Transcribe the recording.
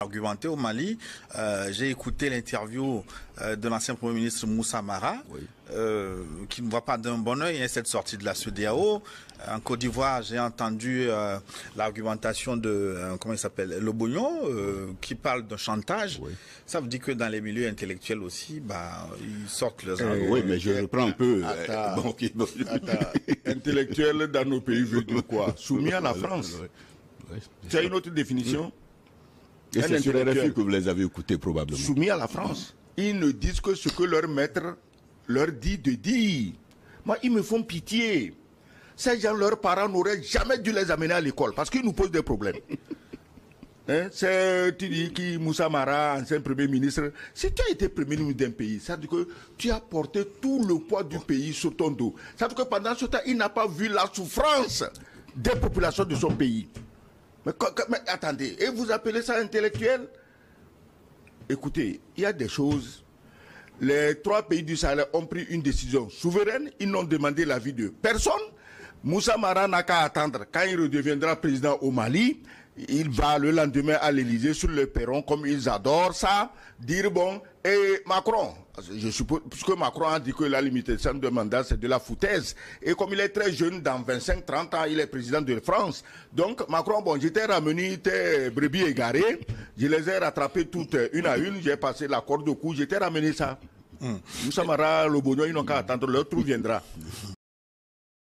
Argumenté au Mali. J'ai écouté l'interview de l'ancien Premier ministre Moussa Mara, qui ne voit pas d'un bon oeil cette sortie de la CEDEAO. En Côte d'Ivoire, j'ai entendu l'argumentation de, comment il s'appelle, Lobognon, qui parle de chantage. Oui. Ça veut dire que dans les milieux intellectuels aussi, ils sortent leurs arguments. Oui, mais je reprends un peu. Intellectuel dans nos pays veut dire quoi? Soumis à la France. Tu as une autre définition? Et c'est sur RFI que vous les avez écoutés probablement. Soumis à la France. Ils ne disent que ce que leur maître leur dit de dire. Moi, ils me font pitié. Ces gens, leurs parents n'auraient jamais dû les amener à l'école parce qu'ils nous posent des problèmes. C'est, tu dis, qui Moussa Mara, ancien Premier ministre. Si tu as été Premier ministre d'un pays, ça veut dire que tu as porté tout le poids du pays sur ton dos. Ça veut dire que pendant ce temps, il n'a pas vu la souffrance des populations de son pays. Mais attendez, et vous appelez ça intellectuel? Écoutez, il y a des choses. Les 3 pays du Sahel ont pris une décision souveraine. Ils n'ont demandé l'avis de personne. Moussa Mara n'a qu'à attendre. Quand il redeviendra président au Mali, il va le lendemain à l'Élysée sur le perron, comme ils adorent ça, dire bon, et Macron, je suppose, puisque Macron a dit que la limitation de mandat c'est de la foutaise, et comme il est très jeune, dans 25-30 ans, il est président de France, donc Macron, bon, j'étais ramené tes brebis égarées, je les ai rattrapées toutes une à une, j'ai passé la corde au cou, j'étais ramené ça. Moussa Mara, Lobognon, ils n'ont qu'à attendre, leur trou viendra.